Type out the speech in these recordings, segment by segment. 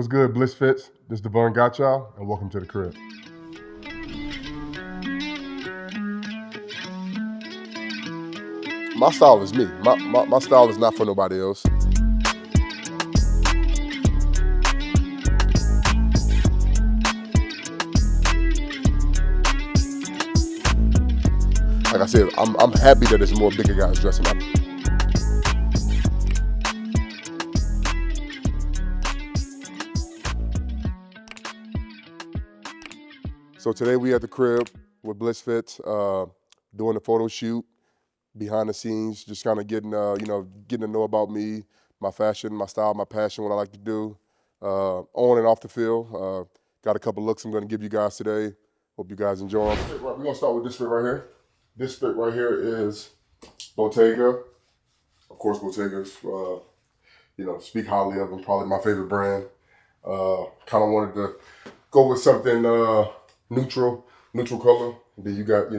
What's good, Bliss Fits? This is Davon Godchaux, and welcome to the crib. My style is me. My style is not for nobody else. Like I said, I'm happy that there's more bigger guys dressing up. So today we at the crib with Bliss Fits, doing the photo shoot, behind the scenes, just kind of getting getting to know about me, my fashion, my style, my passion, what I like to do, on and off the field. Got a couple looks I'm going to give you guys today. Hope you guys enjoy them. We're going to start with this fit right here. This fit right here is Bottega. Of course, Bottega's, speak highly of them, probably my favorite brand. Kind of wanted to go with something neutral color. Then you got,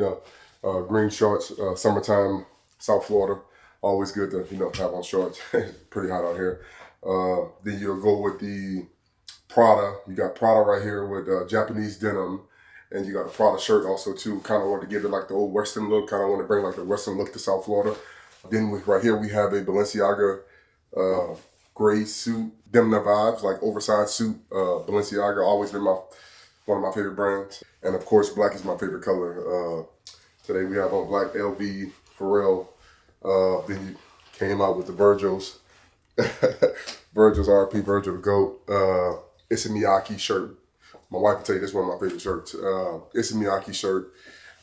green shorts, summertime, South Florida. Always good to, have on shorts. It's pretty hot out here. Then you'll go with the Prada. You got Prada right here with Japanese denim. And you got a Prada shirt also too. Kind of want to give it like the old Western look. Kind of want to bring like the Western look to South Florida. Then right here we have a Balenciaga gray suit, denim vibes, like oversized suit. Balenciaga always been one of my favorite brands. And of course, black is my favorite color. Today we have on black LV Pharrell. Then you came out with the Virgil's. Virgil's RP, Virgil the GOAT. It's a Miyake shirt. My wife will tell you this is one of my favorite shirts. It's a Miyake shirt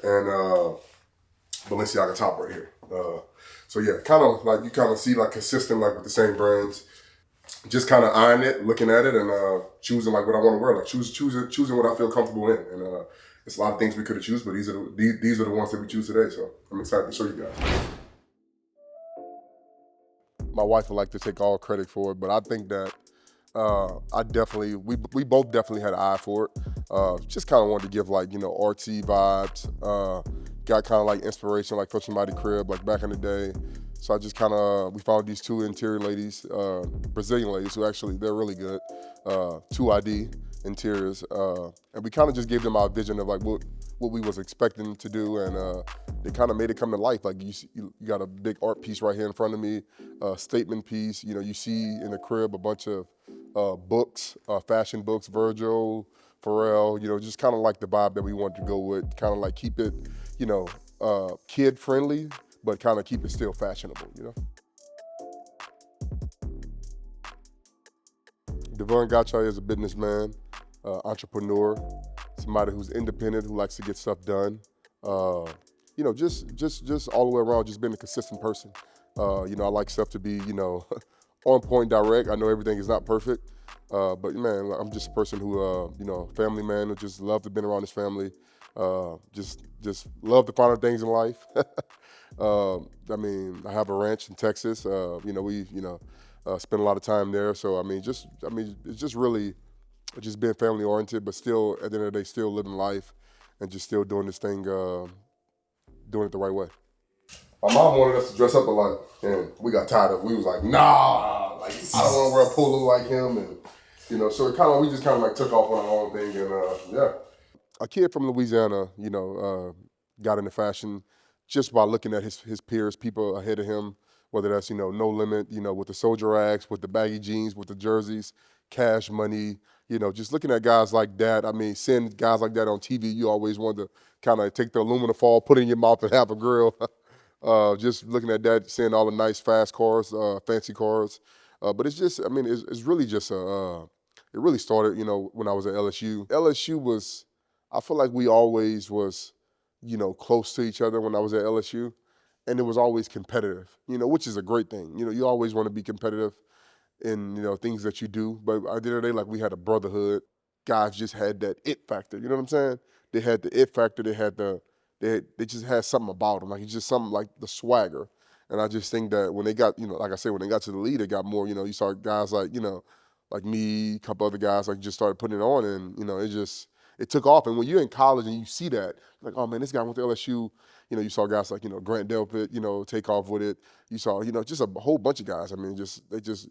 and Balenciaga top right here. So yeah, kind of like you kind of see like consistent like with the same brands. Just kind of eyeing it, looking at it, and choosing like what I want to wear. Like choosing what I feel comfortable in. And it's a lot of things we could have choose, but these are the ones that we choose today. So I'm excited to show you guys. My wife would like to take all credit for it, but I think that we both definitely had an eye for it. Just kind of wanted to give like, artsy vibes. Got kind of like inspiration like from somebody's crib like back in the day. So I just kind of, we found these two interior ladies, Brazilian ladies who actually, they're really good. 2ID interiors. And we kind of just gave them our vision of like what we was expecting to do, and they kind of made it come to life. Like you got a big art piece right here in front of me, statement piece. You see in the crib a bunch of books, fashion books, Virgil, Pharrell, just kind of like the vibe that we wanted to go with, kind of like keep it, kid friendly, but kind of keep it still fashionable. Davon Godchaux is a businessman, entrepreneur, somebody who's independent, who likes to get stuff done. Just all the way around, just being a consistent person. I like stuff to be, on point, direct. I know everything is not perfect, but man, I'm just a person who, family man who just love to be around his family. Just love the finer things in life. I have a ranch in Texas. We spend a lot of time there. So it's just really just being family oriented, but still at the end of the day, still living life and just still doing this thing, doing it the right way. My mom wanted us to dress up a lot, and we got tired of it. We was like, nah, like I don't want to wear a polo like him, and so we just kind of like took off on our own thing, and yeah. A kid from Louisiana, got into fashion just by looking at his peers, people ahead of him, whether that's, No Limit, with the soldier rags, with the baggy jeans, with the jerseys, Cash Money, just looking at guys like that. Seeing guys like that on TV, you always want to kind of take the aluminum foil, put it in your mouth and have a grill. Just looking at that, seeing all the nice fast cars, fancy cars. But it's just, it's really just it really started, when I was at LSU. LSU was, I feel like we always was, close to each other when I was at LSU. And it was always competitive, which is a great thing. You always want to be competitive in, things that you do. But at the end of the day, like we had a brotherhood. Guys just had that it factor, you know what I'm saying? They had the it factor, they just had something about them. Like it's just something like the swagger. And I just think that when they got, like I said, when they got to the league, they got more, you saw guys like, like me, a couple other guys like just started putting it on, and it took off. And when you're in college and you see that, like, oh man, this guy went to LSU. You saw guys like, Grant Delpit, take off with it. You saw, just a whole bunch of guys. They just,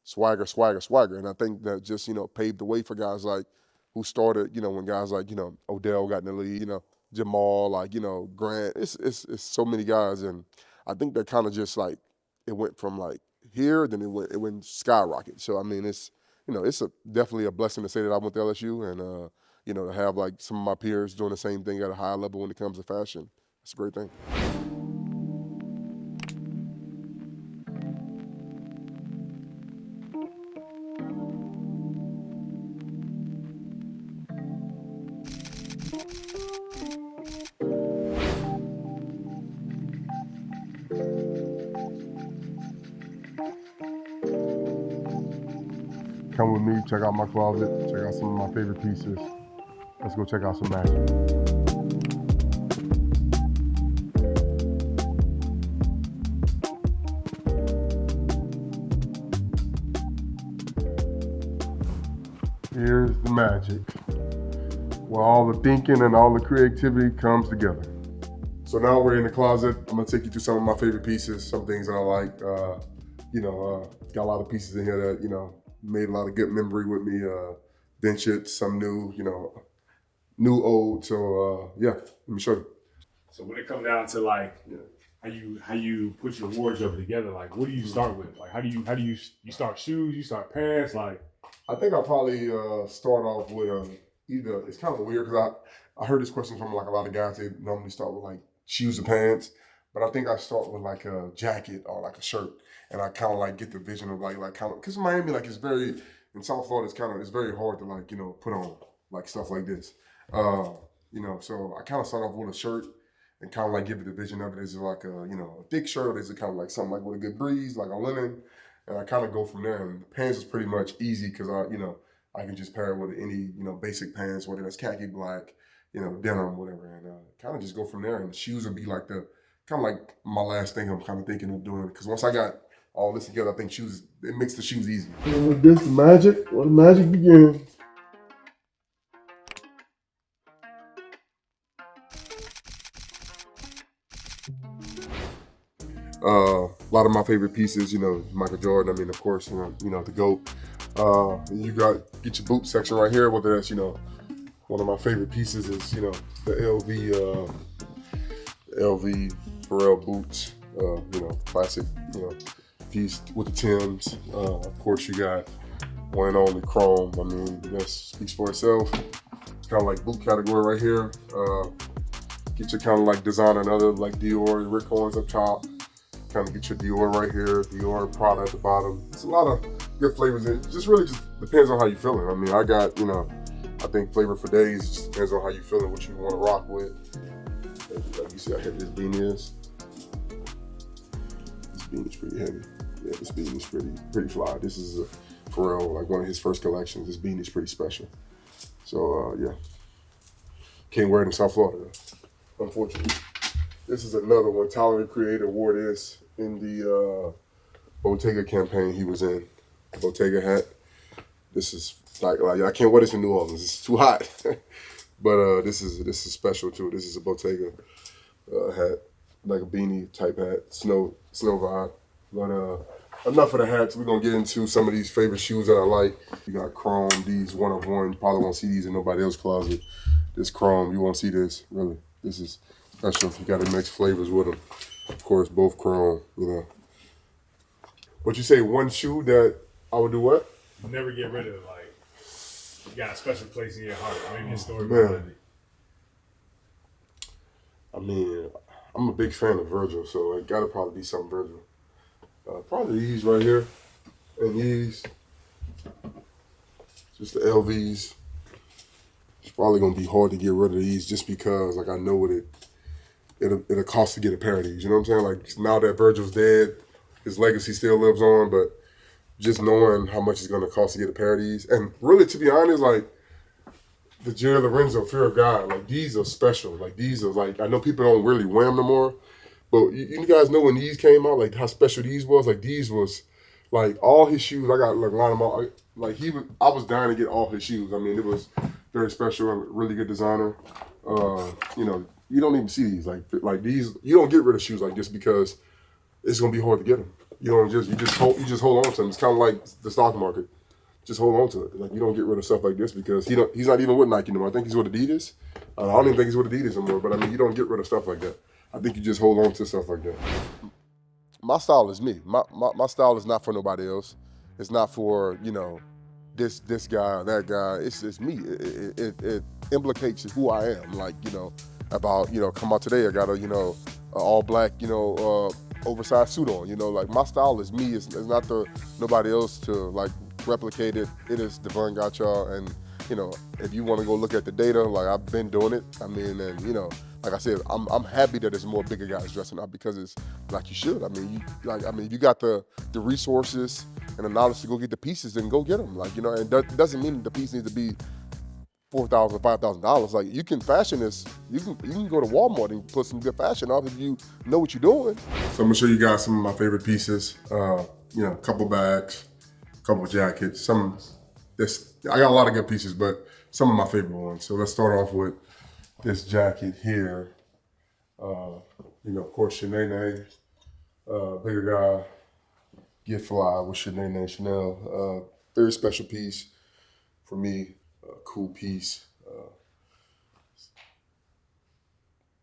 swagger, swagger, swagger. And I think that just, paved the way for guys like who started, when guys like, Odell got in the league, Jamal, like, Grant. It's so many guys. And I think that kind of just like, it went from like here, then it went skyrocket. So, I mean, it's definitely a blessing to say that I went to LSU and, to have like some of my peers doing the same thing at a high level when it comes to fashion. It's a great thing. Come with me, check out my closet, check out some of my favorite pieces. Let's go check out some magic. Here's the magic, where all the thinking and all the creativity comes together. So now we're in the closet. I'm gonna take you through some of my favorite pieces, some things that I like. Got a lot of pieces in here that, made a lot of good memory with me. Vintage, some new, new old. So yeah, let me show you. So when it comes down to like how you put your wardrobe together, like what do you start with? Like how do you start shoes, you start pants, like? I think I'll probably start off with either, it's kind of weird because I heard this question from like a lot of guys, they normally start with like shoes or pants, but I think I start with like a jacket or like a shirt, and I kind of like get the vision of like kind of, because Miami, like it's very, in South Florida, it's very hard to like, put on like stuff like this. So I kind of start off with a shirt and kind of like give it the vision of it as like a thick shirt, or is it kind of like something like with a good breeze, like a linen. And I kind of go from there. And the pants is pretty much easy because I can just pair it with any, basic pants, whether that's khaki black, denim, whatever. And kind of just go from there. And the shoes would be like my last thing I'm kind of thinking of doing. Because once I got all this together, I think it makes the shoes easy. And with this magic, the magic begins. A lot of my favorite pieces, Michael Jordan. I mean, of course, the GOAT. You get your boot section right here. Whether that's, one of my favorite pieces is, the LV Pharrell boots. Classic, piece with the Timbs. Of course, you got one and only chrome. I mean, that speaks for itself. Kind of like boot category right here. Get your kind of like designer and other like Dior, Rick Owens up top. Kind of get your Dior right here, Dior Prada at the bottom. It's a lot of good flavors. It just really just depends on how you're feeling. I mean, I got, I think flavor for days. It just depends on how you're feeling, what you want to rock with. Like you see how heavy this beanie is. This beanie is pretty heavy. Yeah, this beanie is pretty fly. This is a Pharrell, like one of his first collections. This beanie is pretty special. So yeah, can't wear it in South Florida, unfortunately. This is another one. Tyler, the Creator, wore this in the Bottega campaign he was in. The Bottega hat. This is like I can't wear this in New Orleans. It's too hot. But this is special too. This is a Bottega hat, like a beanie type hat, snow vibe. But enough of the hats. We're gonna get into some of these favorite shoes that I like. You got chrome. These one of one. You probably won't see these in nobody else's closet. This chrome. You won't see this really. This is special. You got to mix flavors with them. Of course, both chrome, But you say one shoe that I would do what? Never get rid of, like, you got a special place in your heart. Maybe a story behind it. I mean, I'm a big fan of Virgil, so it got to probably be something Virgil. Probably these right here, and these. Just the LVs. It's probably going to be hard to get rid of these just because, like, I know what it'll cost to get a pair of these. You know what I'm saying? Like, now that Virgil's dead, his legacy still lives on, but just knowing how much it's going to cost to get a pair of these. And really, to be honest, like, the Jerry Lorenzo Fear of God, like, these are special. Like, these are, like, I know people don't really wear them no more, but you guys know when these came out, like, how special these was? Like, these was, like, all his shoes, I got, like, line them all. Like, I was dying to get all his shoes. I mean, it was very special and really good designer. You don't even see these. Like these, you don't get rid of shoes like this because it's going to be hard to get them. You don't just you just hold on to them. It's kind of like the stock market. Just hold on to it. Like you don't get rid of stuff like this because he's not even with Nike anymore. I think he's with Adidas. I don't even think he's with Adidas anymore. But I mean, you don't get rid of stuff like that. I think you just hold on to stuff like that. My style is me. My style is not for nobody else. It's not for this guy or that guy. It's me. It implicates who I am. Like about come out today. I got a all black oversized suit on. Like my style is me. It's not the nobody else to like replicate it. It is Davon Godchaux, and if you want to go look at the data, like I've been doing it. I mean, and like I said, I'm happy that there's more bigger guys dressing up because it's like you should. I mean, you got the resources and the knowledge to go get the pieces, then go get them. Like and that doesn't mean the piece needs to be $4,000, $5,000. Like you can fashion this. You can go to Walmart and put some good fashion off if you know what you're doing. So I'm gonna show you guys some of my favorite pieces. A couple bags, a couple jackets. I got a lot of good pieces, but some of my favorite ones. So let's start off with this jacket here. Of course, Shanae, bigger guy, get fly with Shanae Chanel. Very special piece for me. Cool piece.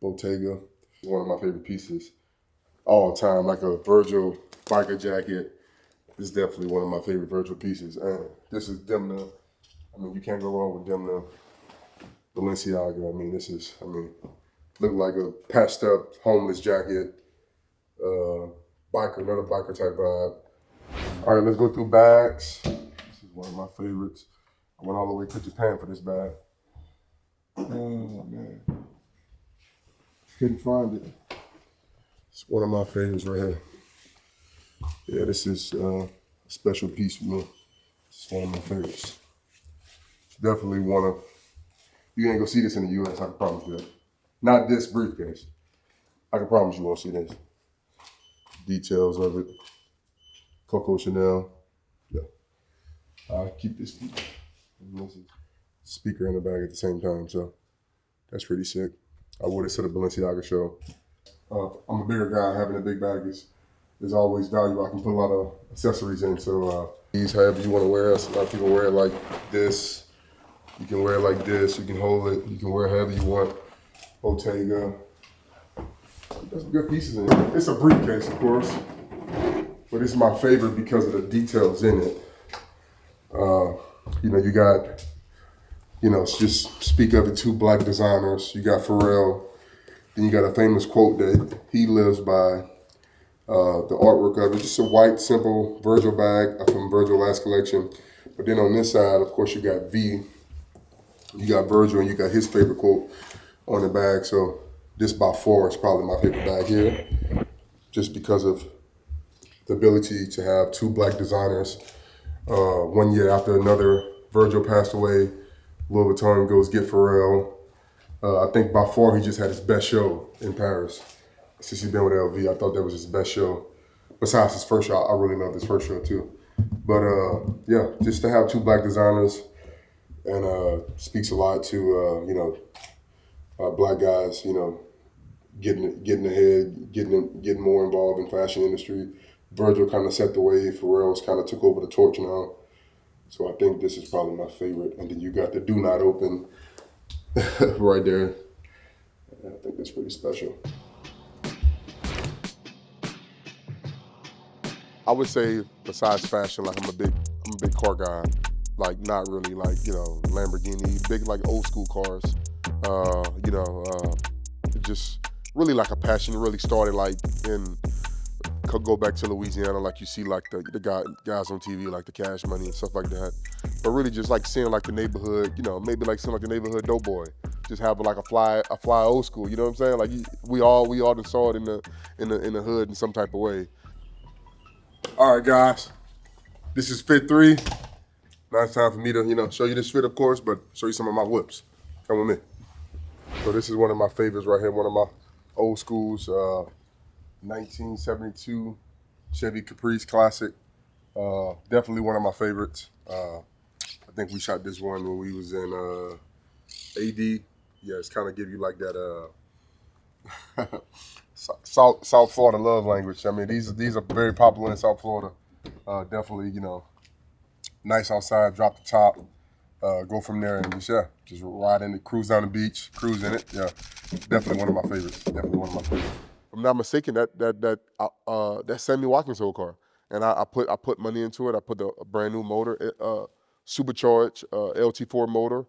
Bottega, one of my favorite pieces all time. Like a Virgil biker jacket. This is definitely one of my favorite Virgil pieces. And this is Demna. I mean, you can't go wrong with Demna. Balenciaga. I mean, look like a patched up homeless jacket. Another biker type vibe. All right, let's go through bags. This is one of my favorites. I went all the way to Japan for this bag. Oh man, couldn't find it. It's one of my favorites right here. Yeah, this is a special piece for me. It's one of my favorites. It's definitely you ain't gonna see this in the US, I can promise you that. Not this briefcase. I can promise you won't see this. Details of it. Coco Chanel. Yeah. I keep this speaker in the bag at the same time, so that's pretty sick. I wore this to the Balenciaga show. I'm a bigger guy. Having a big bag is always valuable. I can put a lot of accessories in, so these however you want to wear it. A lot of people wear it like this. You can wear it like this. You can hold it. You can wear it however you want. Bottega. There's some good pieces in it. It's a briefcase, of course, but it's my favorite because of the details in it. You got, just speak of it, two black designers. You got Pharrell. Then you got a famous quote that he lives by, the artwork of it. Just a white, simple Virgil bag from Virgil last collection. But then on this side, of course, you got V. You got Virgil, and you got his favorite quote on the bag. So this by far is probably my favorite bag here, just because of the ability to have two black designers. 1 year after another, Virgil passed away. Louis Vuitton goes get Pharrell. I think by far he just had his best show in Paris. Since he's been with LV, I thought that was his best show. Besides his first show, I really love his first show too. But yeah, just to have two black designers and speaks a lot to black guys, getting ahead, getting more involved in fashion industry. Virgil kind of set the way. Pharrell's kind of took over the torch now. So I think this is probably my favorite. And then you got the Do Not Open right there. I think that's pretty special. I would say besides fashion, like I'm a big car guy. Like not really like, Lamborghini, big like old school cars. Just really like a passion really started like could go back to Louisiana, like you see like the guys on TV, like the Cash Money and stuff like that. But really just like seeing like the neighborhood, maybe like seeing like the neighborhood doughboy. Just have like a fly old school, you know what I'm saying? Like we all done saw it in the hood in some type of way. All right, guys, this is fit 3. Now it's time for me to show you this fit, of course, but show you some of my whips. Come with me. So this is one of my favorites right here, one of my old schools. 1972 Chevy Caprice Classic. Definitely one of my favorites. I think we shot this one when we was in AD. Yeah, it's kind of give you like that South Florida love language. I mean, these are very popular in South Florida. Definitely, nice outside, drop the top, go from there, and just ride in it, cruise down the beach, cruise in it. Yeah, definitely one of my favorites. Definitely one of my favorites. If I'm not mistaken, that's Sammy Watkins' old car, and I put money into it. I put a brand new motor, supercharged LT4 motor.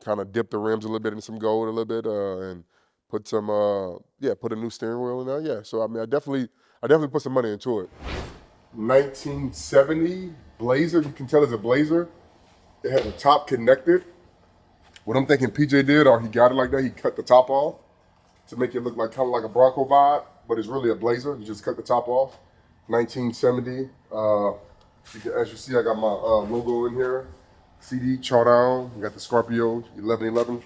Kind of dipped the rims a little bit in some gold a little bit, and put some put a new steering wheel in there. Yeah, so I mean, I definitely put some money into it. 1970 Blazer, you can tell it's a Blazer. It had the top connected. What I'm thinking PJ did, or he got it like that, he cut the top off to make it look like kind of like a Bronco vibe, but it's really a Blazer. You just cut the top off. 1970. As you see, I got my logo in here. CD, chaw down. You got the Scorpio 1111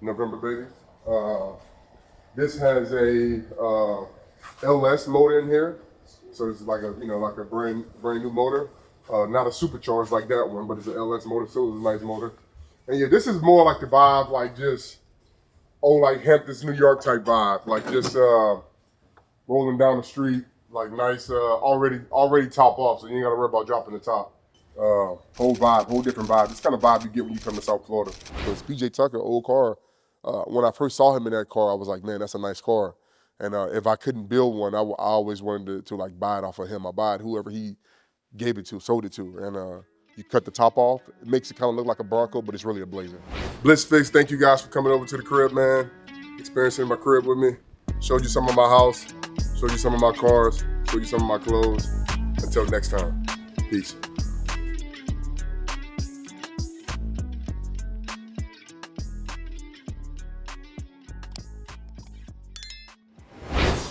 November baby. This has a LS motor in here, so it's like a brand new motor. Not a supercharged like that one, but it's an LS motor, so it's a nice motor. And yeah, this is more like the vibe, like just like Hamptons, New York type vibe, like just rolling down the street, like nice, already top off, so you ain't gotta worry about dropping the top. Whole vibe, whole different vibe. This kind of vibe you get when you come to South Florida. Because PJ Tucker, old car, when I first saw him in that car, I was like, man, that's a nice car. And if I couldn't build one, I always wanted to like buy it off of him. I buy it whoever he gave it to, sold it to. And you cut the top off. It makes it kind of look like a Bronco, but it's really a Blazer. Bliss Fix, thank you guys for coming over to the crib, man. Experiencing my crib with me. Showed you some of my house. Showed you some of my cars. Showed you some of my clothes. Until next time, peace.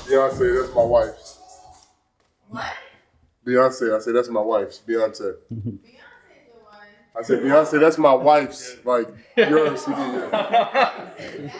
Beyonce, that's my wife's. What? Beyonce, I say that's my wife's. Beyonce. Beyonce's the one. I said Beyonce, that's my wife's. Like yours. That's your wife.